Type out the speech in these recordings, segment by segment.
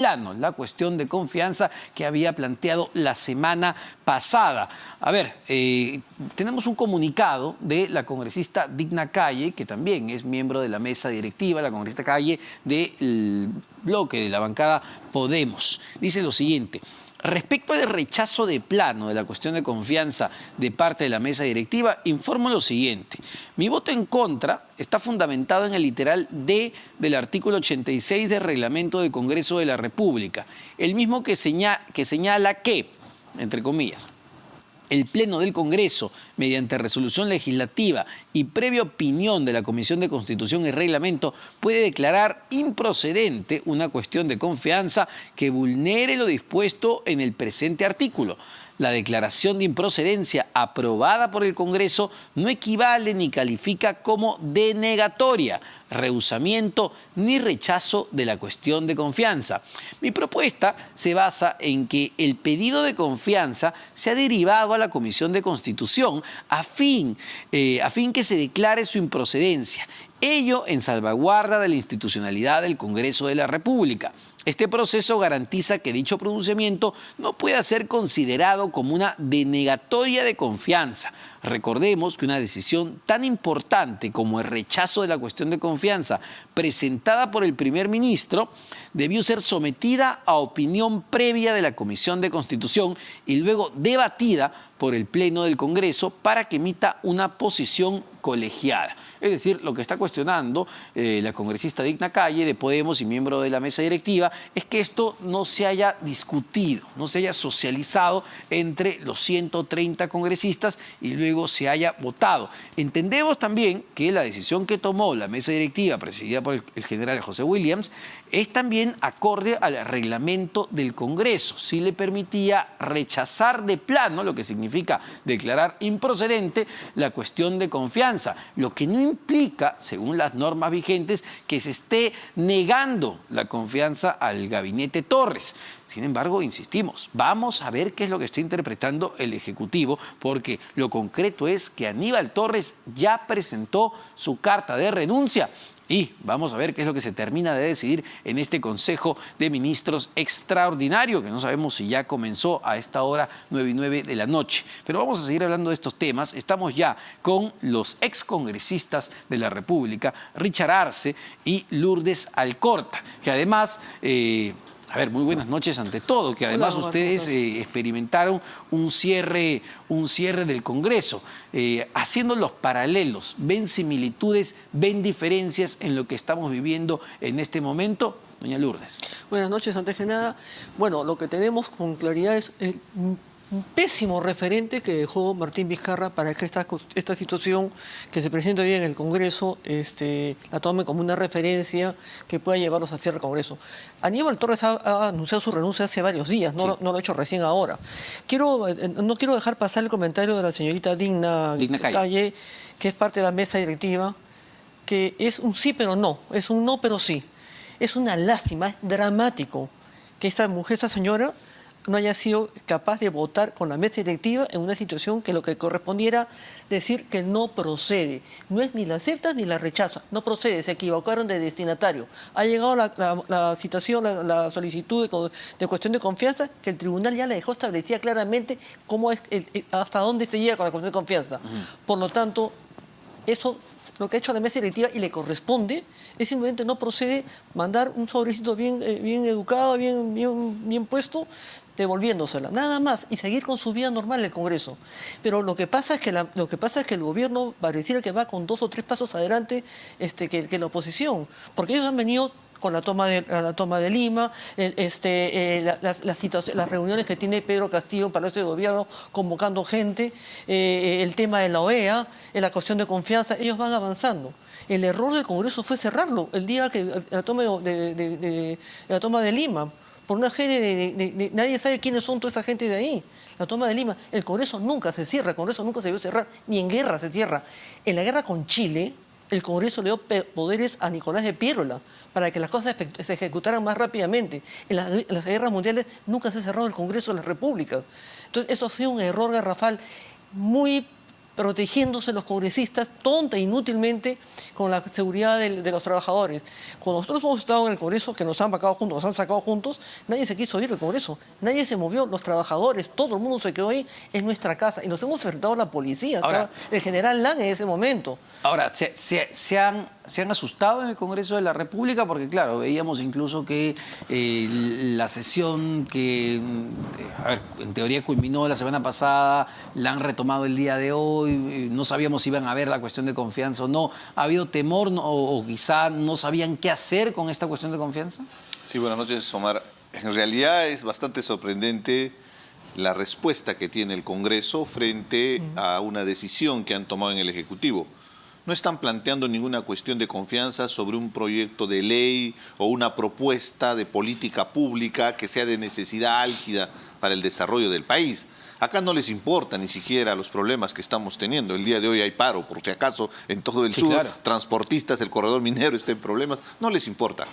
plano la cuestión de confianza que había planteado la semana pasada. A ver, tenemos un comunicado de la congresista Digna Calle, que también es miembro de la mesa directiva, la congresista Calle del bloque de la bancada Podemos. Dice lo siguiente: respecto al rechazo de plano de la cuestión de confianza de parte de la mesa directiva, informo lo siguiente. Mi voto en contra está fundamentado en el literal D del artículo 86 del Reglamento del Congreso de la República, el mismo que señala que, entre comillas, el Pleno del Congreso, mediante resolución legislativa y previa opinión de la Comisión de Constitución y Reglamento, puede declarar improcedente una cuestión de confianza que vulnere lo dispuesto en el presente artículo. La declaración de improcedencia aprobada por el Congreso no equivale ni califica como denegatoria, rehusamiento ni rechazo de la cuestión de confianza. Mi propuesta se basa en que el pedido de confianza se ha derivado a la Comisión de Constitución a fin que se declare su improcedencia. Ello en salvaguarda de la institucionalidad del Congreso de la República. Este proceso garantiza que dicho pronunciamiento no pueda ser considerado como una denegatoria de confianza. Recordemos que una decisión tan importante como el rechazo de la cuestión de confianza presentada por el primer ministro debió ser sometida a opinión previa de la Comisión de Constitución y luego debatida por el Pleno del Congreso para que emita una posición colegiada. Es decir, lo que está cuestionando la congresista Digna Calle de Podemos y miembro de la mesa directiva es que esto no se haya discutido, no se haya socializado entre los 130 congresistas y luego se haya votado. Entendemos también que la decisión que tomó la mesa directiva presidida por el general José Williams es también acorde al reglamento del Congreso. Sí le permitía rechazar de plano, lo que significa declarar improcedente, la cuestión de confianza, lo que no implica, según las normas vigentes, que se esté negando la confianza al gabinete Torres. Sin embargo, insistimos, vamos a ver qué es lo que está interpretando el Ejecutivo, porque lo concreto es que Aníbal Torres ya presentó su carta de renuncia y vamos a ver qué es lo que se termina de decidir en este Consejo de Ministros extraordinario, que no sabemos si ya comenzó a esta hora 9:09 de la noche. Pero vamos a seguir hablando de estos temas. Estamos ya con los excongresistas de la República, Richard Arce y Lourdes Alcorta, que además... A ver, muy buenas noches ante todo, que además ustedes experimentaron un cierre del Congreso. Haciendo los paralelos, ¿ven similitudes, ven diferencias en lo que estamos viviendo en este momento? Doña Lourdes. Buenas noches, antes que nada. Bueno, lo que tenemos con claridad es un pésimo referente que dejó Martín Vizcarra para que esta situación que se presenta hoy en el Congreso la tome como una referencia que pueda llevarlos hacia el Congreso. Aníbal Torres ha anunciado su renuncia hace varios días, no lo ha hecho recién ahora. No quiero dejar pasar el comentario de la señorita Digna Calle, que es parte de la mesa directiva, que es un sí pero no, es un no pero sí. Es una lástima, es dramático que esta señora, no haya sido capaz de votar con la mesa directiva en una situación que lo que correspondiera decir que no procede. No es ni la acepta ni la rechaza, no procede, se equivocaron de destinatario. Ha llegado la citación, la solicitud de cuestión de confianza, que el tribunal ya la dejó establecida claramente cómo es hasta dónde se llega con la cuestión de confianza. Por lo tanto, eso, lo que ha hecho la mesa directiva y le corresponde, es simplemente no procede mandar un sobrecito bien educado, bien puesto, devolviéndosela, nada más, y seguir con su vida normal en el Congreso. Pero lo que pasa es que el gobierno pareciera que va con 2 o 3 pasos adelante que la oposición, porque ellos han venido con la toma de Lima, las reuniones que tiene Pedro Castillo en Palacio de Gobierno convocando gente, el tema de la OEA, la cuestión de confianza, ellos van avanzando. El error del Congreso fue cerrarlo el día que la toma de Lima. Por una gente nadie sabe quiénes son toda esa gente de ahí. La toma de Lima. El Congreso nunca se cierra, el Congreso nunca se debió cerrar, ni en guerra se cierra. En la guerra con Chile, el Congreso le dio poderes a Nicolás de Piérola para que las cosas se ejecutaran más rápidamente. En las guerras mundiales nunca se ha cerrado el Congreso de las Repúblicas. Entonces, eso ha sido un error garrafal muy protegiéndose los congresistas tonta e inútilmente con la seguridad de los trabajadores. Cuando nosotros hemos estado en el Congreso, que nos han sacado juntos, nadie se quiso ir del Congreso, nadie se movió, los trabajadores, todo el mundo se quedó ahí, es nuestra casa, y nos hemos enfrentado a la policía, Ahora, el general Lang en ese momento. Ahora, se han asustado en el Congreso de la República porque, claro, veíamos incluso que la sesión que, a ver, en teoría culminó la semana pasada, la han retomado el día de hoy, no sabíamos si iban a ver la cuestión de confianza o no. ¿Ha habido temor o quizá no sabían qué hacer con esta cuestión de confianza? Sí, buenas noches, Omar. En realidad es bastante sorprendente la respuesta que tiene el Congreso frente a una decisión que han tomado en el Ejecutivo. No están planteando ninguna cuestión de confianza sobre un proyecto de ley o una propuesta de política pública que sea de necesidad álgida para el desarrollo del país. Acá no les importa ni siquiera los problemas que estamos teniendo. El día de hoy hay paro, por si acaso, en todo el sur. Claro. Transportistas, el corredor minero está en problemas. No les importa.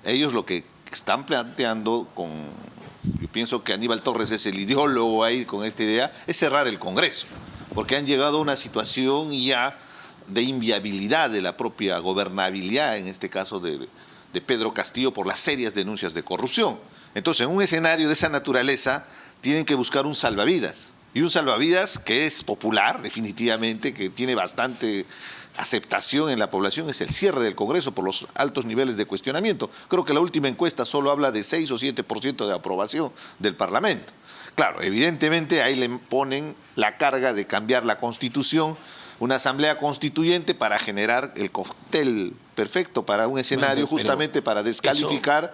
Ellos lo que están planteando yo pienso que Aníbal Torres es el ideólogo ahí con esta idea, es cerrar el Congreso. Porque han llegado a una situación ya de inviabilidad de la propia gobernabilidad, en este caso de Pedro Castillo, por las serias denuncias de corrupción. Entonces, en un escenario de esa naturaleza, tienen que buscar un salvavidas. Y un salvavidas que es popular, definitivamente, que tiene bastante aceptación en la población, es el cierre del Congreso por los altos niveles de cuestionamiento. Creo que la última encuesta solo habla de 6 o 7% de aprobación del Parlamento. Claro, evidentemente ahí le ponen la carga de cambiar la Constitución, una asamblea constituyente para generar el cóctel perfecto para un escenario justamente para descalificar,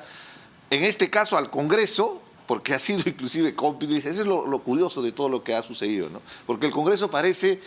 en este caso al Congreso, porque ha sido inclusive cómplice. Eso es lo curioso de todo lo que ha sucedido, ¿no? Porque el Congreso parece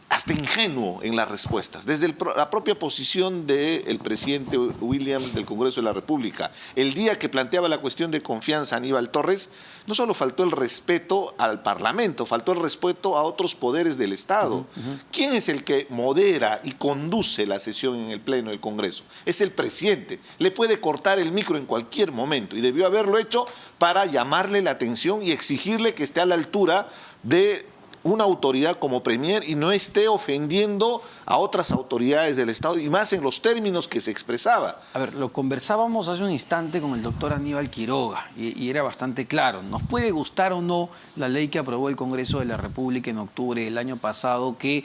hasta ingenuo en las respuestas. Desde la propia posición del presidente Williams del Congreso de la República, el día que planteaba la cuestión de confianza a Aníbal Torres, no solo faltó el respeto al Parlamento, faltó el respeto a otros poderes del Estado. ¿Quién es el que modera y conduce la sesión en el Pleno del Congreso? Es el presidente. Le puede cortar el micro en cualquier momento y debió haberlo hecho para llamarle la atención y exigirle que esté a la altura de una autoridad como Premier y no esté ofendiendo a otras autoridades del Estado, y más en los términos que se expresaba. A ver, lo conversábamos hace un instante con el doctor Aníbal Quiroga y era bastante claro. Nos puede gustar o no la ley que aprobó el Congreso de la República en octubre del año pasado, que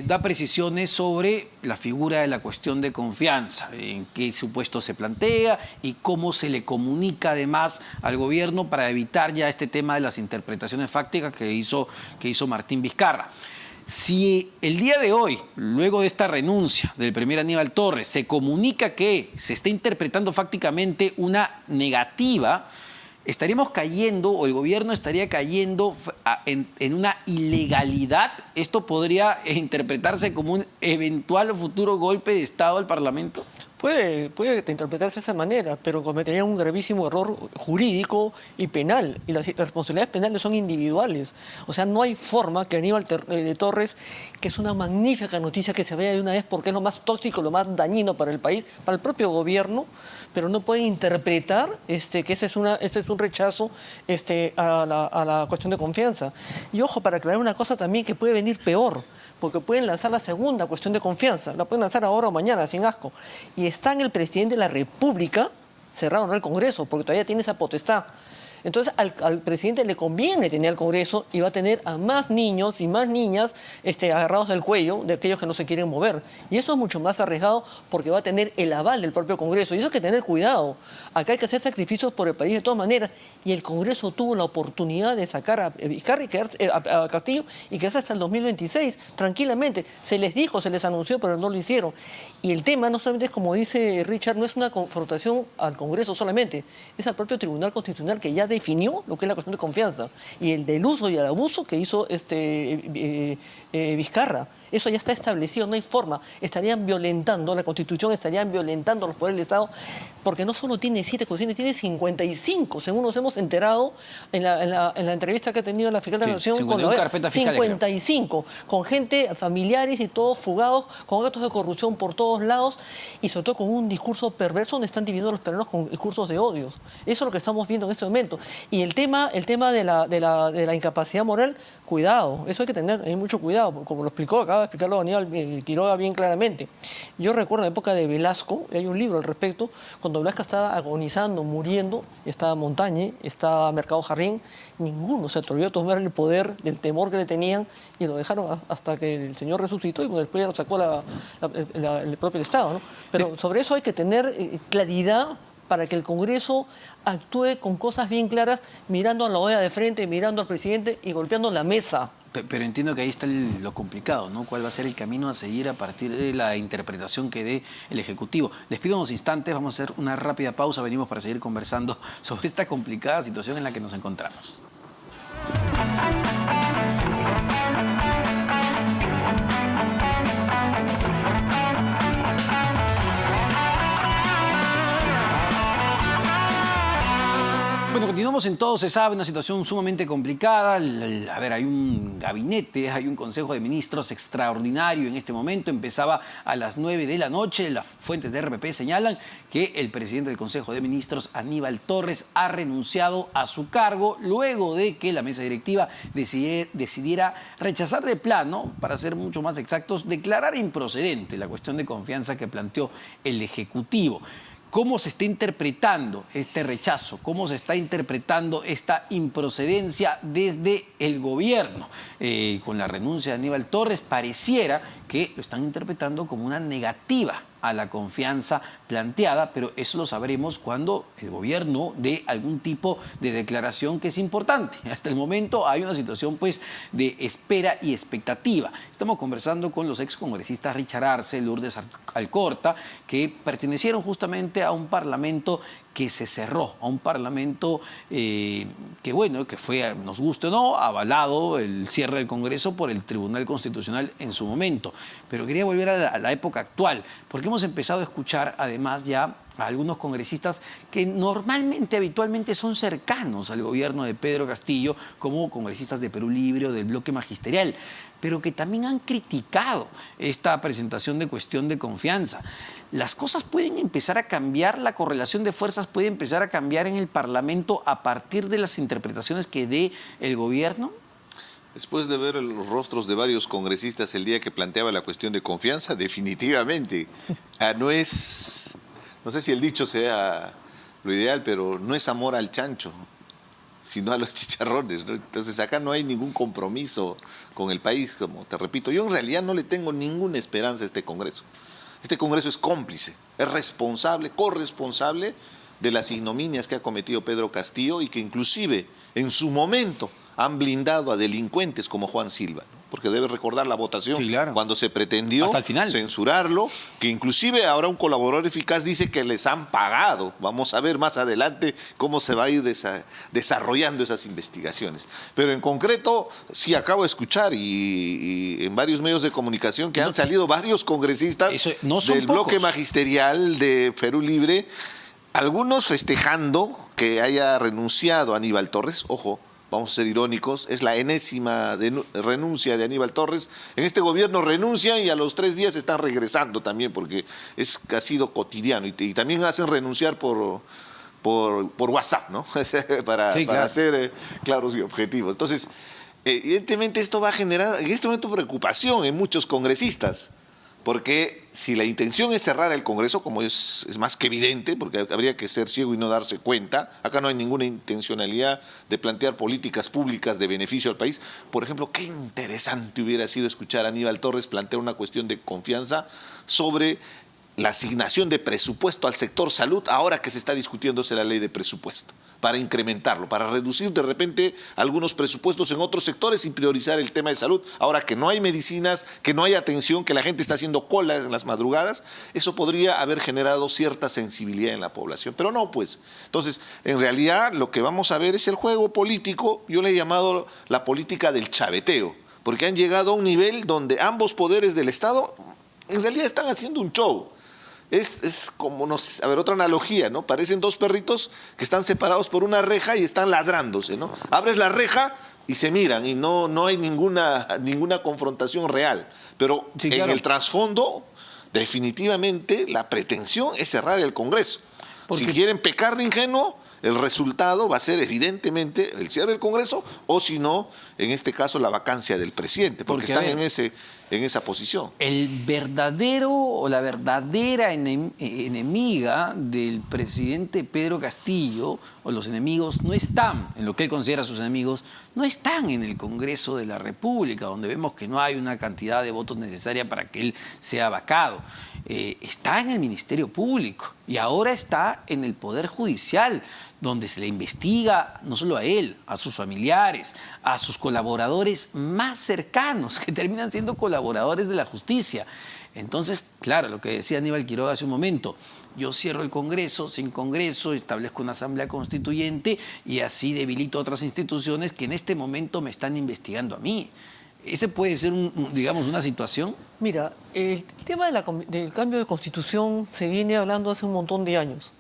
da precisiones sobre la figura de la cuestión de confianza, en qué supuesto se plantea y cómo se le comunica además al gobierno para evitar ya este tema de las interpretaciones fácticas que hizo Martín Vizcarra. Si el día de hoy, luego de esta renuncia del primer Aníbal Torres, se comunica que se está interpretando fácticamente una negativa, estaríamos cayendo, o el gobierno estaría cayendo en una ilegalidad. Esto podría interpretarse como un eventual o futuro golpe de Estado al Parlamento. Puede interpretarse de esa manera, pero cometería un gravísimo error jurídico y penal. Y las responsabilidades penales son individuales. O sea, no hay forma que Aníbal Torres, que es una magnífica noticia que se vea de una vez porque es lo más tóxico, lo más dañino para el país, para el propio gobierno, pero no puede interpretar que este es un rechazo a la cuestión de confianza. Y ojo, para aclarar una cosa también que puede venir peor, porque pueden lanzar la segunda cuestión de confianza, la pueden lanzar ahora o mañana, sin asco. Y está en el presidente de la República, cerrado, no el Congreso, porque todavía tiene esa potestad. Entonces al presidente le conviene tener al Congreso y va a tener a más niños y más niñas agarrados del cuello de aquellos que no se quieren mover. Y eso es mucho más arriesgado porque va a tener el aval del propio Congreso. Y eso hay que tener cuidado. Acá hay que hacer sacrificios por el país de todas maneras. Y el Congreso tuvo la oportunidad de sacar a Vizcarra y a Castillo y quedarse hasta el 2026, tranquilamente. Se les dijo, se les anunció, pero no lo hicieron. Y el tema no solamente es, como dice Richard, no es una confrontación al Congreso solamente, es al propio Tribunal Constitucional que ya definió lo que es la cuestión de confianza y el del uso y el abuso que hizo Vizcarra. Eso ya está establecido, no hay forma. Estarían violentando la Constitución, estarían violentando los poderes del Estado, porque no solo tiene 7 constituciones, tiene 55, según nos hemos enterado en la entrevista que ha tenido la fiscal de la Nación. 51 carpetas fiscales, 55, con gente, familiares y todos fugados, con actos de corrupción por todos lados, y sobre todo con un discurso perverso donde están dividiendo a los peruanos con discursos de odios. Eso es lo que estamos viendo en este momento. Y el tema de la incapacidad moral, cuidado, eso hay que tener mucho cuidado, como lo acaba de explicarlo Aníbal Quiroga bien claramente. Yo recuerdo en la época de Velasco, y hay un libro al respecto, cuando Velasco estaba agonizando, muriendo, estaba Montañe, estaba Mercado Jarrín, ninguno se atrevió a tomar el poder del temor que le tenían y lo dejaron hasta que el señor resucitó y después ya lo sacó el propio Estado, ¿no? Pero sobre eso hay que tener claridad para que el Congreso actúe con cosas bien claras, mirando a la OEA de frente, mirando al presidente y golpeando la mesa. Pero entiendo que ahí está lo complicado, ¿no? ¿Cuál va a ser el camino a seguir a partir de la interpretación que dé el Ejecutivo? Les pido unos instantes, vamos a hacer una rápida pausa, venimos para seguir conversando sobre esta complicada situación en la que nos encontramos. Bueno, continuamos en Todo se sabe, una situación sumamente complicada. A ver, hay un gabinete, hay un Consejo de Ministros extraordinario en este momento. Empezaba a las 9 de la noche. Las fuentes de RPP señalan que el presidente del Consejo de Ministros, Aníbal Torres, ha renunciado a su cargo luego de que la mesa directiva decidiera rechazar de plano, para ser mucho más exactos, declarar improcedente la cuestión de confianza que planteó el Ejecutivo. ¿Cómo se está interpretando este rechazo? ¿Cómo se está interpretando esta improcedencia desde el gobierno? Con la renuncia de Aníbal Torres pareciera que lo están interpretando como una negativa a la confianza planteada, pero eso lo sabremos cuando el gobierno dé algún tipo de declaración que es importante. Hasta el momento hay una situación pues de espera y expectativa. Estamos conversando con los excongresistas Richard Arce, Lourdes Alcorta, que pertenecieron justamente a un parlamento que se cerró, a un parlamento que bueno, que fue, nos guste o no, avalado el cierre del Congreso por el Tribunal Constitucional en su momento. Pero quería volver a la época actual, porque hemos empezado a escuchar además ya a algunos congresistas que normalmente, habitualmente son cercanos al gobierno de Pedro Castillo, como congresistas de Perú Libre o del Bloque Magisterial, pero que también han criticado esta presentación de cuestión de confianza. ¿Las cosas pueden empezar a cambiar? ¿La correlación de fuerzas puede empezar a cambiar en el Parlamento a partir de las interpretaciones que dé el gobierno? Después de ver los rostros de varios congresistas el día que planteaba la cuestión de confianza, definitivamente no sé si el dicho sea lo ideal, pero no es amor al chancho, sino a los chicharrones, ¿no? Entonces acá no hay ningún compromiso con el país, como te repito. Yo en realidad no le tengo ninguna esperanza a este Congreso. Este Congreso es cómplice, es responsable, corresponsable de las ignominias que ha cometido Pedro Castillo y que inclusive en su momento han blindado a delincuentes como Juan Silva, ¿no? Porque debe recordar la votación, sí, claro, cuando se pretendió hasta el final censurarlo, que inclusive ahora un colaborador eficaz dice que les han pagado. Vamos a ver más adelante cómo se va a ir desarrollando esas investigaciones. Pero en concreto, sí acabo de escuchar y en varios medios de comunicación que han salido varios congresistas del bloque magisterial de Perú Libre, algunos festejando que haya renunciado Aníbal Torres. Ojo, vamos a ser irónicos, es la enésima renuncia de Aníbal Torres. En este gobierno renuncian y a los 3 días están regresando también, porque ha sido cotidiano. Y también hacen renunciar por WhatsApp, ¿no? para ser claros y objetivos. Entonces, evidentemente esto va a generar en este momento preocupación en muchos congresistas. Porque si la intención es cerrar el Congreso, como es más que evidente, porque habría que ser ciego y no darse cuenta, acá no hay ninguna intencionalidad de plantear políticas públicas de beneficio al país. Por ejemplo, qué interesante hubiera sido escuchar a Aníbal Torres plantear una cuestión de confianza sobre la asignación de presupuesto al sector salud, ahora que se está discutiéndose la ley de presupuesto, para incrementarlo, para reducir de repente algunos presupuestos en otros sectores y priorizar el tema de salud. Ahora que no hay medicinas, que no hay atención, que la gente está haciendo cola en las madrugadas, eso podría haber generado cierta sensibilidad en la población. Pero no, pues. Entonces, en realidad lo que vamos a ver es el juego político, yo le he llamado la política del chaveteo, porque han llegado a un nivel donde ambos poderes del Estado en realidad están haciendo un show. Es como, no sé, a ver, otra analogía, ¿no? Parecen dos perritos que están separados por una reja y están ladrándose, ¿no? Abres la reja y se miran y no hay ninguna confrontación real. Pero Sí, claro. en el trasfondo, definitivamente, la pretensión es cerrar el Congreso. Porque- Si quieren pecar de ingenuo, el resultado va a ser evidentemente el cierre del Congreso o si no, en este caso, la vacancia del presidente, porque Porque, a están ver, en esa posición. El verdadero o la verdadera enemiga del presidente Pedro Castillo, o los enemigos, no están, en lo que él considera sus enemigos, no están en el Congreso de la República, donde vemos que no hay una cantidad de votos necesaria para que él sea vacado. Está en el Ministerio Público y ahora está en el Poder Judicial, donde se le investiga no solo a él, a sus familiares, a sus colaboradores más cercanos, que terminan siendo colaboradores de la justicia. Entonces, claro, lo que decía Aníbal Quiroga hace un momento, yo cierro el Congreso, sin Congreso, establezco una asamblea constituyente y así debilito otras instituciones que en este momento me están investigando a mí. ¿Ese puede ser, digamos, una situación? Mira, el tema del cambio de constitución se viene hablando hace un montón de años.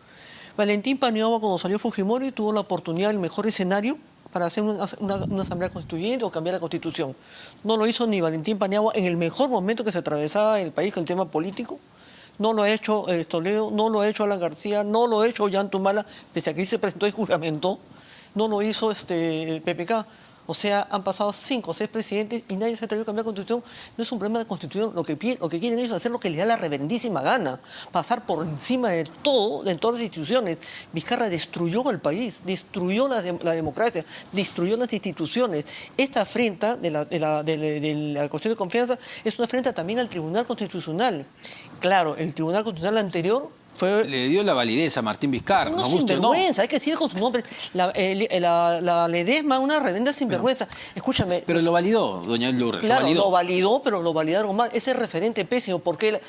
Valentín Paniagua, cuando salió Fujimori, tuvo la oportunidad, el mejor escenario para hacer una asamblea constituyente o cambiar la constitución. No lo hizo ni Valentín Paniagua en el mejor momento que se atravesaba el país con el tema político. No lo ha hecho Toledo, no lo ha hecho Alan García, no lo ha hecho Ollantumala, pese a que se presentó y juramentó. No lo hizo PPK. O sea, han pasado 5 o 6 presidentes y nadie se ha atrevido a cambiar la Constitución. No es un problema de Constitución. Lo que quieren ellos es hacer lo que les da la reverendísima gana. Pasar por encima de todo, de todas las instituciones. Vizcarra destruyó el país, destruyó la democracia, destruyó las instituciones. Esta afrenta de la cuestión de confianza es una afrenta también al Tribunal Constitucional. Claro, el Tribunal Constitucional anterior fue... Le dio la validez a Martín Vizcarra, Uno nos guste o no. sinvergüenza, hay que decir con su nombre. La Ledesma, una reverenda sinvergüenza. Escúchame. Pero lo validó, doña Lourdes. Claro, lo validó, pero lo validaron mal. Ese referente pésimo, porque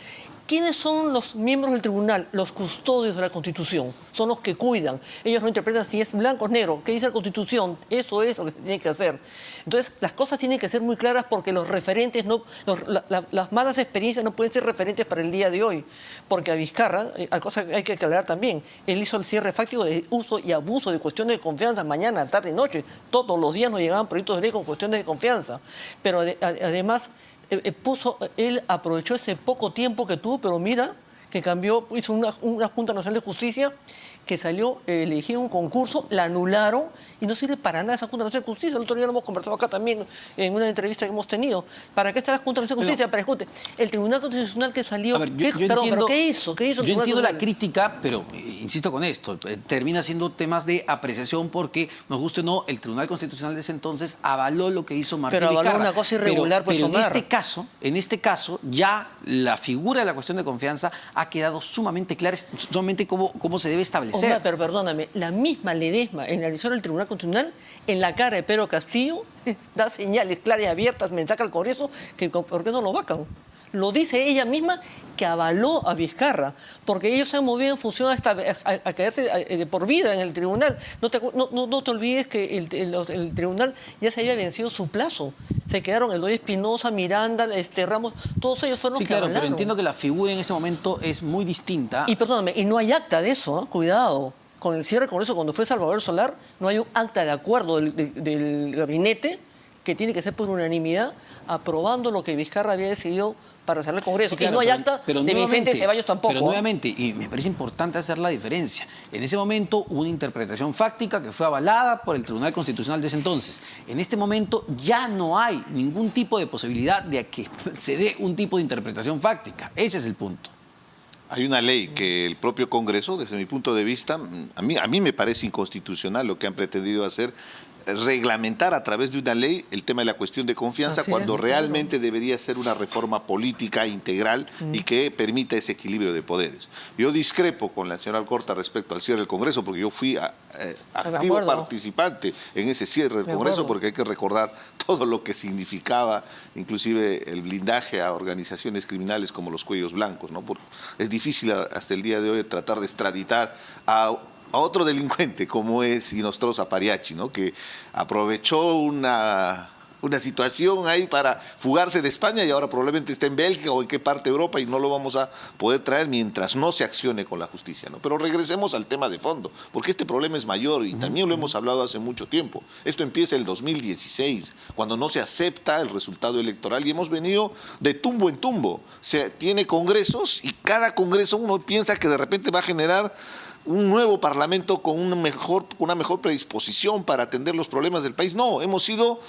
¿quiénes son los miembros del tribunal? Los custodios de la Constitución. Son los que cuidan. Ellos no interpretan si es blanco o negro. ¿Qué dice la Constitución? Eso es lo que se tiene que hacer. Entonces, las cosas tienen que ser muy claras porque los referentes, las malas experiencias no pueden ser referentes para el día de hoy. Porque a Vizcarra, cosa que hay que aclarar también, él hizo el cierre fáctico de uso y abuso de cuestiones de confianza mañana, tarde y noche. Todos los días nos llegaban proyectos de ley con cuestiones de confianza. Pero además... él aprovechó ese poco tiempo que tuvo, pero mira, que cambió, hizo una Junta Nacional de Justicia que salió, le eligieron un concurso, la anularon y no sirve para nada esa Junta Nacional de Justicia. El otro día lo hemos conversado acá también en una entrevista que hemos tenido. ¿Para qué está la Junta Nacional de Justicia? Para escuche, el Tribunal Constitucional que salió... A ver, ¿pero qué hizo? ¿Qué hizo el Yo entiendo la Tribunal? crítica, pero insisto con esto, termina siendo temas de apreciación porque, nos guste o no, el Tribunal Constitucional de ese entonces avaló lo que hizo Martín Pero avaló Vizcarra. una cosa irregular, pues, pero en Omar. este caso, ya la figura de la cuestión de confianza ha quedado sumamente clara, sumamente cómo se debe establecer. Omar, pero perdóname, la misma Ledesma en la elección del Tribunal Constitucional, en la cara de Pedro Castillo, da señales claras y abiertas, mensaje al Congreso, que ¿por qué no lo vacan? Lo dice ella misma que avaló a Vizcarra, porque ellos se han movido en función a quedarse de por vida en el tribunal. No te olvides que el tribunal ya se había vencido su plazo. Se quedaron Eloy Espinosa, Miranda, Ramos, todos ellos fueron los Sí, que claro, avalaron. pero entiendo que la figura en ese momento es muy distinta. Y perdóname, y no hay acta de eso, ¿eh? Cuidado. Con el cierre del Congreso, cuando fue Salvador Solar, no hay un acta de acuerdo del gabinete que tiene que ser por unanimidad, aprobando lo que Vizcarra había decidido para hacer el Congreso. Sí, claro, y no hay pero- acta pero de Vicente nuevamente- Ceballos tampoco. Pero nuevamente, y me parece importante hacer la diferencia, en ese momento hubo una interpretación fáctica que fue avalada por el Tribunal Constitucional de ese entonces. En este momento ya no hay ningún tipo de posibilidad de que se dé un tipo de interpretación fáctica. Ese es el punto. Hay una ley que el propio Congreso, desde mi punto de vista, a mí me parece inconstitucional lo que han pretendido hacer, reglamentar a través de una ley el tema de la cuestión de confianza Así cuando es, realmente debería ser una reforma política integral y que permita ese equilibrio de poderes. Yo discrepo con la señora Alcorta respecto al cierre del Congreso porque yo fui activo acuerdo. participante en ese cierre del De Congreso acuerdo. porque hay que recordar todo lo que significaba, inclusive el blindaje a organizaciones criminales como los Cuellos Blancos, ¿no? Es difícil hasta el día de hoy tratar de extraditar a otro delincuente como es Inostroza Pariachi, ¿no? Que aprovechó una una situación ahí para fugarse de España y ahora probablemente está en Bélgica o en qué parte de Europa y no lo vamos a poder traer mientras no se accione con la justicia, ¿no? Pero regresemos al tema de fondo, porque este problema es mayor y también lo hemos hablado hace mucho tiempo. Esto empieza el 2016, cuando no se acepta el resultado electoral y hemos venido de tumbo en tumbo. Se tiene congresos y cada congreso uno piensa que de repente va a generar un nuevo parlamento con una mejor predisposición para atender los problemas del país. No, hemos sido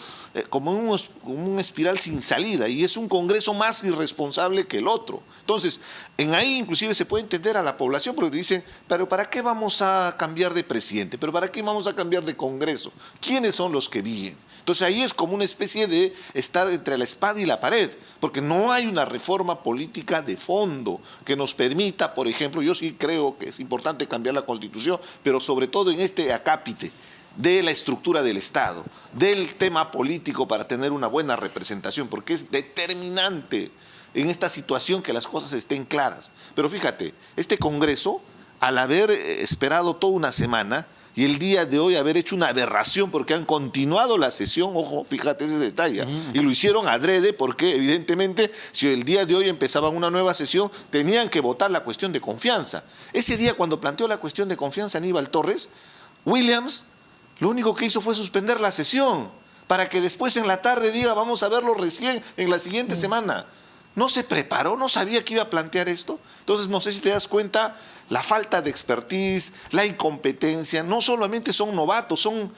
como un espiral sin salida y es un Congreso más irresponsable que el otro. Entonces, en ahí inclusive se puede entender a la población porque dicen, pero ¿para qué vamos a cambiar de presidente? ¿Pero para qué vamos a cambiar de Congreso? ¿Quiénes son los que viven? Entonces ahí es como una especie de estar entre la espada y la pared, porque no hay una reforma política de fondo que nos permita, por ejemplo, yo sí creo que es importante cambiar la Constitución, pero sobre todo en este acápite de la estructura del Estado, del tema político para tener una buena representación, porque es determinante en esta situación que las cosas estén claras. Pero fíjate, este Congreso, al haber esperado toda una semana, y el día de hoy haber hecho una aberración porque han continuado la sesión, ojo, fíjate ese detalle, y lo hicieron adrede porque evidentemente si el día de hoy empezaban una nueva sesión tenían que votar la cuestión de confianza. Ese día cuando planteó la cuestión de confianza Aníbal Torres, Williams lo único que hizo fue suspender la sesión para que después en la tarde diga vamos a verlo recién en la siguiente semana. ¿No se preparó? ¿No sabía que iba a plantear esto? Entonces no sé si te das cuenta la falta de expertise, la incompetencia, no solamente son novatos, son,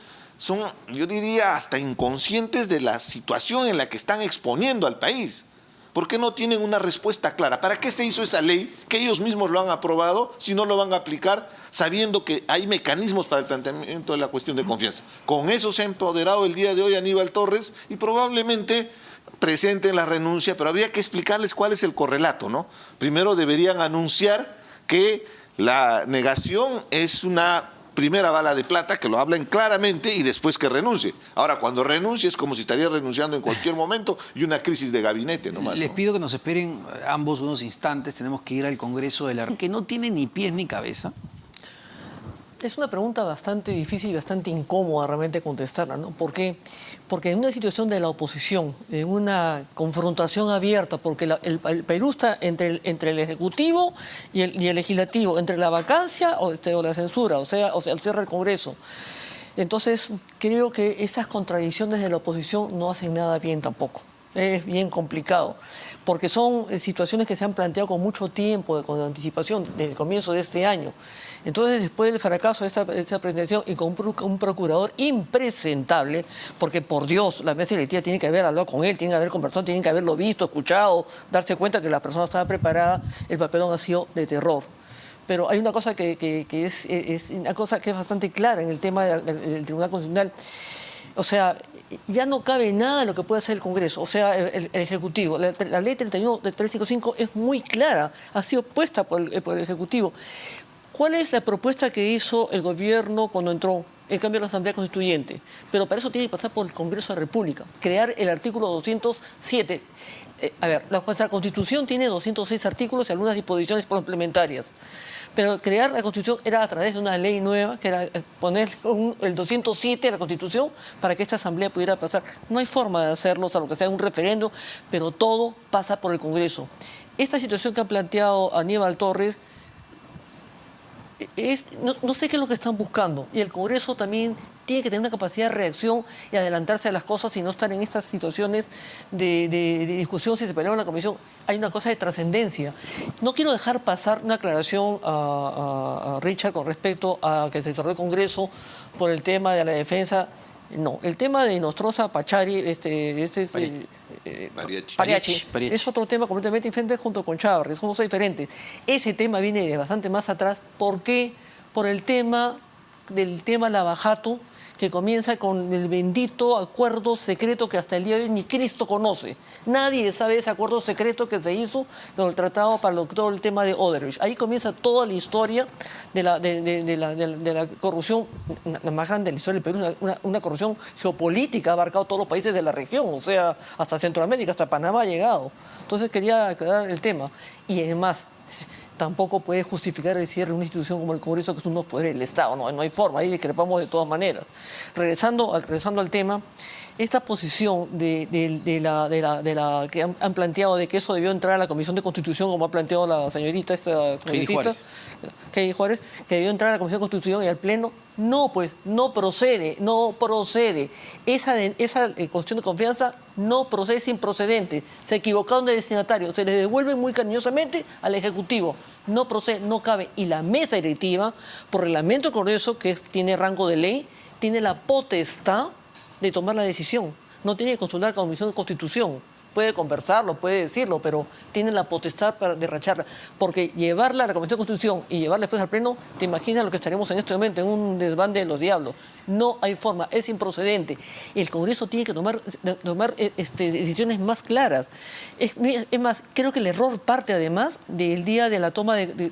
yo diría, hasta inconscientes de la situación en la que están exponiendo al país. ¿Por qué no tienen una respuesta clara? ¿Para qué se hizo esa ley que ellos mismos lo han aprobado si no lo van a aplicar sabiendo que hay mecanismos para el planteamiento de la cuestión de confianza? Con eso se ha empoderado el día de hoy Aníbal Torres y probablemente presenten la renuncia, pero habría que explicarles cuál es el correlato, ¿no? Primero deberían anunciar que la negación es una primera bala de plata, que lo hablen claramente y después que renuncie. Ahora, cuando renuncie es como si estaría renunciando en cualquier momento y una crisis de gabinete nomás, ¿no? Les pido que nos esperen ambos unos instantes, tenemos que ir al Congreso de la que no tiene ni pies ni cabeza. Es una pregunta bastante difícil y bastante incómoda realmente contestarla, ¿no? ¿Por qué? Porque en una situación de la oposición, en una confrontación abierta, porque el Perú está entre el Ejecutivo y el Legislativo, entre la vacancia o la censura, o sea, el cierre del Congreso. Entonces, creo que esas contradicciones de la oposición no hacen nada bien tampoco. Es bien complicado, porque son situaciones que se han planteado con mucho tiempo, con anticipación, desde el comienzo de este año. Entonces, después del fracaso de esta presentación y con un procurador impresentable, porque por Dios, la mesa directiva tiene que haber hablado con él, tiene que haber conversado, tiene que haberlo visto, escuchado, darse cuenta que la persona estaba preparada, el papelón ha sido de terror. Pero hay una cosa que es una cosa que es bastante clara en el tema del Tribunal Constitucional. O sea, ya no cabe nada de lo que puede hacer el Congreso, o sea, el Ejecutivo. La ley 31 de 355 es muy clara, ha sido puesta por el Ejecutivo. ¿Cuál es la propuesta que hizo el gobierno cuando entró el cambio de la Asamblea Constituyente? Pero para eso tiene que pasar por el Congreso de la República, crear el artículo 207. A ver, nuestra Constitución tiene 206 artículos y algunas disposiciones complementarias. Pero crear la Constitución era a través de una ley nueva, que era poner el 207 de la Constitución para que esta Asamblea pudiera pasar. No hay forma de hacerlo, salvo que sea un referendo, pero todo pasa por el Congreso. Esta situación que ha planteado Aníbal Torres, no sé qué es lo que están buscando. Y el Congreso también tiene que tener una capacidad de reacción y adelantarse a las cosas y no estar en estas situaciones de discusión si se pelea en la comisión. Hay una cosa de trascendencia. No quiero dejar pasar una aclaración a Richard con respecto a que se cerró el Congreso por el tema de la defensa. No, el tema de Nostroza Pachari, Pariachi, es otro tema completamente diferente junto con Chávez, son cosas diferentes. Ese tema viene de bastante más atrás. ¿Por qué? Por el tema del tema Lavajato, que comienza con el bendito acuerdo secreto que hasta el día de hoy ni Cristo conoce. Nadie sabe ese acuerdo secreto que se hizo con el tratado para todo el tema de Odebrecht. Ahí comienza toda la historia de la corrupción, la más grande de la historia del Perú, una corrupción geopolítica, ha abarcado todos los países de la región, o sea, hasta Centroamérica, hasta Panamá ha llegado. Entonces quería aclarar el tema. Y además, tampoco puede justificar el cierre de una institución como el Congreso, que es uno poder del Estado. No hay forma, ahí discrepamos de todas maneras. Regresando al tema, esta posición que han planteado de que eso debió entrar a la Comisión de Constitución, como ha planteado la señorita, esta congresista, Heidi Juárez, que debió entrar a la Comisión de Constitución y al Pleno, no procede. Esa cuestión de confianza no procede, es improcedente. Se equivocaron de destinatario, se les devuelve muy cariñosamente al Ejecutivo. No procede, no cabe. Y la mesa directiva, por reglamento del Congreso, que tiene rango de ley, tiene la potestad de tomar la decisión. No tiene que consultar con la Comisión de Constitución. Puede conversarlo, puede decirlo, pero tiene la potestad para derracharla. Porque llevarla a la Comisión de Constitución y llevarla después al Pleno, te imaginas lo que estaremos en este momento, en un desbande de los diablos. No hay forma, es improcedente. El Congreso tiene que tomar decisiones más claras. Es más, creo que el error parte además del día de la toma de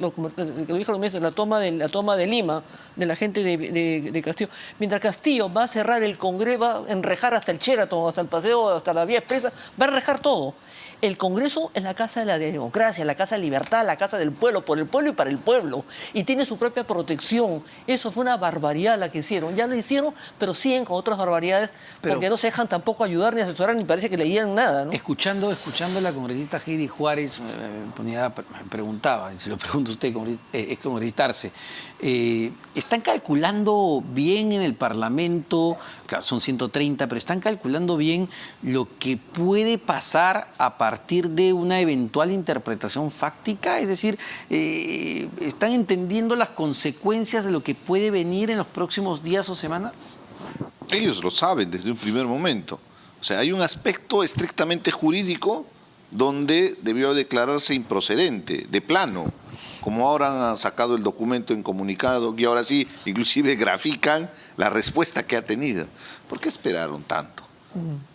la toma de Lima, de la gente de Castillo. Mientras Castillo va a cerrar el Congreso, va a enrejar hasta el Sheraton, hasta el Paseo, hasta la Vía Expresa, va a enrejar todo. El Congreso es la casa de la democracia, la casa de libertad, la casa del pueblo, por el pueblo y para el pueblo. Y tiene su propia protección. Eso fue una barbaridad la que hicieron. Ya lo hicieron, pero siguen con otras barbaridades, porque no se dejan tampoco ayudar ni asesorar, ni parece que leían nada, ¿no? Escuchando a la congresista Heidi Juárez, me preguntaba, y se lo pregunto a usted, es congresista Arce, ¿están calculando bien en el Parlamento? Claro, son 130, pero ¿están calculando bien lo que puede pasar a partir de una eventual interpretación fáctica? Es decir, ¿están entendiendo las consecuencias de lo que puede venir en los próximos días o semanas? Ellos lo saben desde un primer momento. O sea, hay un aspecto estrictamente jurídico donde debió declararse improcedente, de plano. Como ahora han sacado el documento en comunicado y ahora sí, inclusive grafican la respuesta que ha tenido. ¿Por qué esperaron tanto?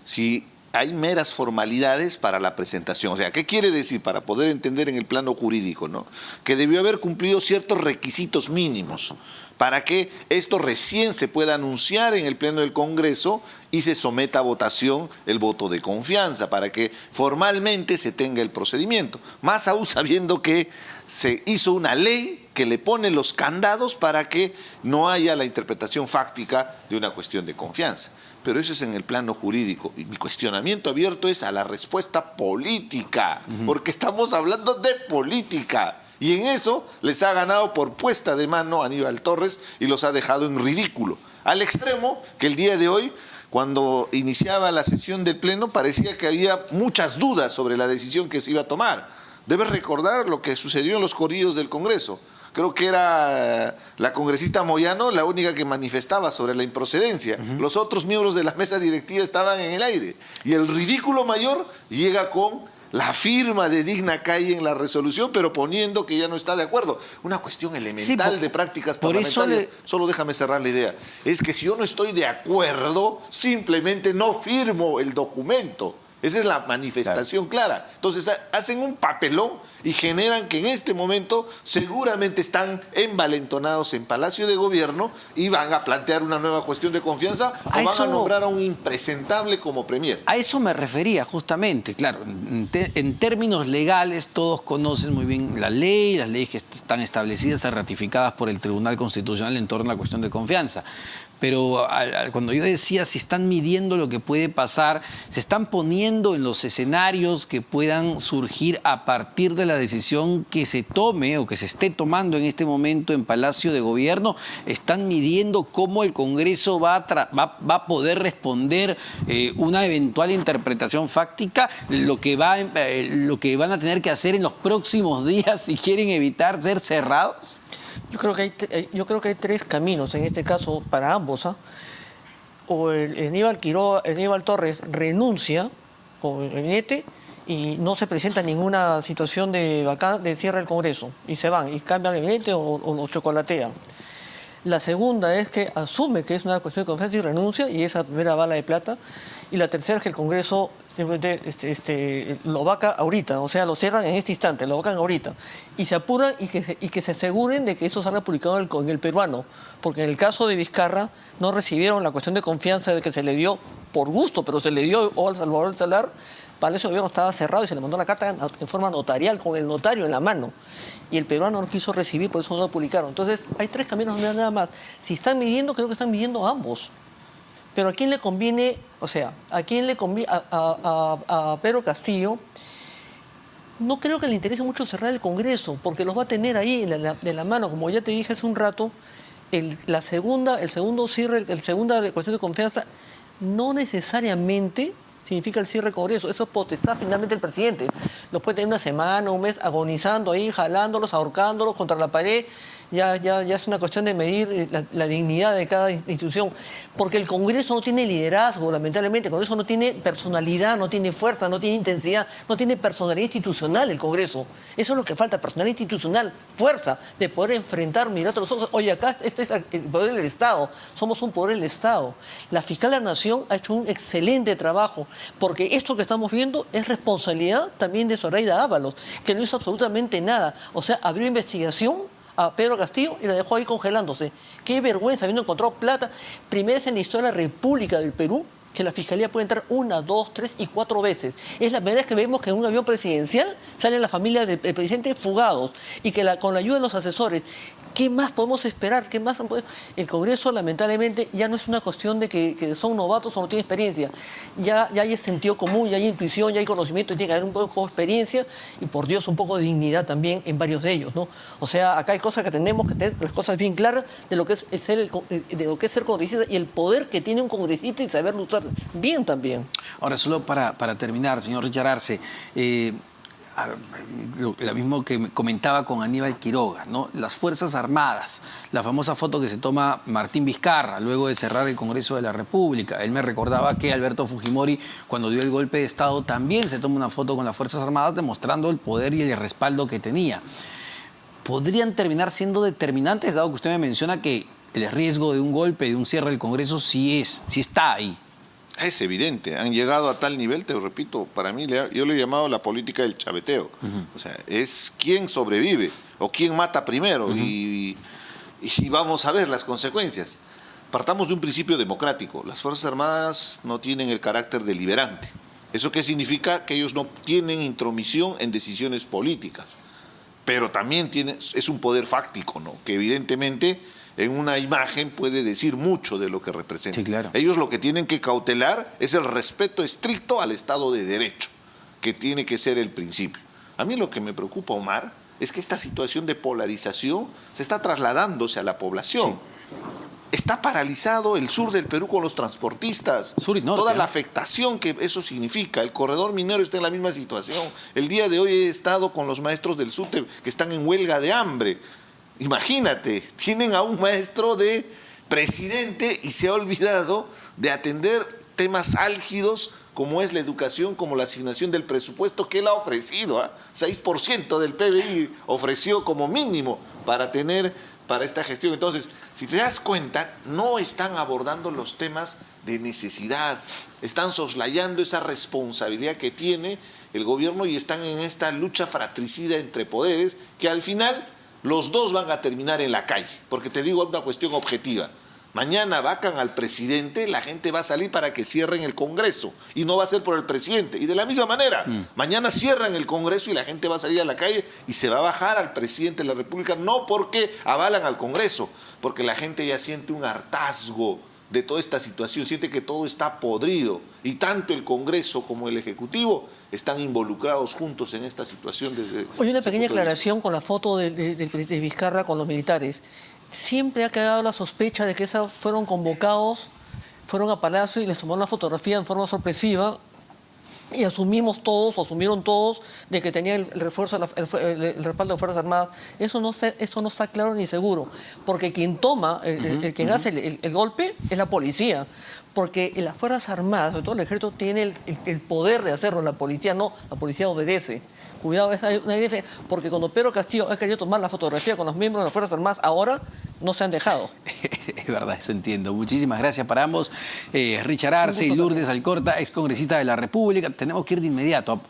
Si hay meras formalidades para la presentación. O sea, ¿qué quiere decir? Para poder entender en el plano jurídico, ¿no? Que debió haber cumplido ciertos requisitos mínimos para que esto recién se pueda anunciar en el Pleno del Congreso y se someta a votación el voto de confianza, para que formalmente se tenga el procedimiento. Más aún sabiendo que se hizo una ley que le pone los candados para que no haya la interpretación fáctica de una cuestión de confianza. Pero eso es en el plano jurídico. Y mi cuestionamiento abierto es a la respuesta política, porque estamos hablando de política. Y en eso les ha ganado por puesta de mano Aníbal Torres y los ha dejado en ridículo. Al extremo que el día de hoy, cuando iniciaba la sesión del Pleno, parecía que había muchas dudas sobre la decisión que se iba a tomar. Debes recordar lo que sucedió en los corrillos del Congreso. Creo que era la congresista Moyano la única que manifestaba sobre la improcedencia. Los otros miembros de la mesa directiva estaban en el aire. Y el ridículo mayor llega con la firma de Digna Calle en la resolución, pero poniendo que ya no está de acuerdo. Una cuestión elemental de prácticas parlamentarias. Solo déjame cerrar la idea. Es que si yo no estoy de acuerdo, simplemente no firmo el documento. Esa es la manifestación clara. Entonces hacen un papelón y generan que en este momento seguramente están envalentonados en Palacio de Gobierno y van a plantear una nueva cuestión de confianza o van a nombrar a un impresentable como premier. A eso me refería justamente. Claro, en términos legales todos conocen muy bien la ley, las leyes que están establecidas y ratificadas por el Tribunal Constitucional en torno a la cuestión de confianza. Pero cuando yo decía si están midiendo lo que puede pasar, se están poniendo en los escenarios que puedan surgir a partir de la decisión que se tome o que se esté tomando en este momento en Palacio de Gobierno, están midiendo cómo el Congreso va a poder responder una eventual interpretación fáctica, lo que van a tener que hacer en los próximos días si quieren evitar ser cerrados. Yo creo que hay tres caminos en este caso para ambos. O el Aníbal Torres renuncia con el gabinete y no se presenta ninguna situación de cierre del Congreso y se van y cambian el gabinete o lo chocolatean. La segunda es que asume que es una cuestión de confianza y renuncia, y esa primera bala de plata. Y la tercera es que el Congreso simplemente lo vaca ahorita, o sea, lo cierran en este instante, lo vacan ahorita. Y se apuran y que se aseguren de que esto salga publicado en el peruano. Porque en el caso de Vizcarra no recibieron la cuestión de confianza de que se le dio por gusto, pero se le dio al Salvador Salar. Palacio de Gobierno estaba cerrado y se le mandó la carta en forma notarial, con el notario en la mano. Y el peruano no quiso recibir, por eso no lo publicaron. Entonces, hay tres caminos, nada más. Si están midiendo, creo que están midiendo ambos. Pero ¿a quién le conviene? O sea, ¿a quién le conviene? A Pedro Castillo, no creo que le interese mucho cerrar el Congreso, porque los va a tener ahí de la mano. Como ya te dije hace un rato, el segundo cierre, el segunda cuestión de confianza, no necesariamente significa el cierre del Congreso. Eso es potestad finalmente del presidente. Los puede tener una semana, un mes agonizando ahí, jalándolos, ahorcándolos contra la pared. Ya es una cuestión de medir la dignidad de cada institución. Porque el Congreso no tiene liderazgo, lamentablemente. El Congreso no tiene personalidad, no tiene fuerza, no tiene intensidad, no tiene personalidad institucional el Congreso. Eso es lo que falta, personalidad institucional, fuerza de poder enfrentar, mirar a los ojos. Oye, acá este es el poder del Estado, somos un poder del Estado. La fiscal de la Nación ha hecho un excelente trabajo, porque esto que estamos viendo es responsabilidad también de Zoraida Ábalos, que no hizo absolutamente nada. O sea, abrió investigación a Pedro Castillo y la dejó ahí congelándose. Qué vergüenza, habiendo encontrado plata. Primera vez en la historia de la República del Perú que la Fiscalía puede entrar 1, 2, 3 y 4 veces. Es la primera vez que vemos que en un avión presidencial salen la familia del presidente fugados y que con la ayuda de los asesores. ¿Qué más podemos esperar? ¿Qué más? El Congreso, lamentablemente, ya no es una cuestión de que son novatos o no tienen experiencia. Ya hay sentido común, ya hay intuición, ya hay conocimiento, y tiene que haber un poco de experiencia y, por Dios, un poco de dignidad también en varios de ellos, ¿no? O sea, acá hay cosas que tenemos que tener las cosas bien claras de lo que es ser congresista y el poder que tiene un congresista y saberlo usar bien también. Ahora, solo para terminar, señor Richard Arce, lo mismo que comentaba con Aníbal Quiroga, ¿no? Las Fuerzas Armadas, la famosa foto que se toma Martín Vizcarra luego de cerrar el Congreso de la República. Él me recordaba que Alberto Fujimori, cuando dio el golpe de Estado, también se toma una foto con las Fuerzas Armadas demostrando el poder y el respaldo que tenía. ¿Podrían terminar siendo determinantes, dado que usted me menciona que el riesgo de un golpe, de un cierre del Congreso, sí está ahí? Es evidente, han llegado a tal nivel, te lo repito, para mí yo lo he llamado la política del chaveteo. O sea, es quién sobrevive o quién mata primero y vamos a ver las consecuencias. Partamos de un principio democrático. Las Fuerzas Armadas no tienen el carácter deliberante. ¿Eso qué significa? Que ellos no tienen intromisión en decisiones políticas. Pero también es un poder fáctico, ¿no? Que evidentemente en una imagen puede decir mucho de lo que representa. Sí, claro. Ellos lo que tienen que cautelar es el respeto estricto al Estado de Derecho, que tiene que ser el principio. A mí lo que me preocupa, Omar, es que esta situación de polarización se está trasladándose a la población. Sí. Está paralizado el sur del Perú con los transportistas. Sur y norte, toda la afectación que eso significa. El corredor minero está en la misma situación. El día de hoy he estado con los maestros del SUTE que están en huelga de hambre. Imagínate, tienen a un maestro de presidente y se ha olvidado de atender temas álgidos como es la educación, como la asignación del presupuesto que él ha ofrecido. 6% del PBI ofreció como mínimo para esta gestión. Entonces, si te das cuenta, no están abordando los temas de necesidad, están soslayando esa responsabilidad que tiene el gobierno y están en esta lucha fratricida entre poderes que al final los dos van a terminar en la calle, porque te digo una cuestión objetiva. Mañana vacan al presidente, la gente va a salir para que cierren el Congreso y no va a ser por el presidente. Y de la misma manera, mañana cierran el Congreso y la gente va a salir a la calle y se va a bajar al presidente de la República, no porque avalan al Congreso, porque la gente ya siente un hartazgo de toda esta situación, siente que todo está podrido y tanto el Congreso como el Ejecutivo están involucrados juntos en esta situación. Oye, una pequeña aclaración con la foto de Vizcarra con los militares. Siempre ha quedado la sospecha de que fueron convocados, fueron a Palacio y les tomaron la fotografía en forma sorpresiva y asumieron todos de que tenía el respaldo de Fuerzas Armadas. Eso no está claro ni seguro, porque quien toma, quien hace el golpe es la policía, porque las Fuerzas Armadas, sobre todo el Ejército, tiene el poder de hacerlo, la policía no, la policía obedece. Cuidado, porque cuando Pedro Castillo ha querido tomar la fotografía con los miembros de las Fuerzas Armadas, ahora no se han dejado. Es verdad, eso entiendo. Muchísimas gracias para ambos. Richard Arce y Lourdes Alcorta, excongresista de la República. Tenemos que ir de inmediato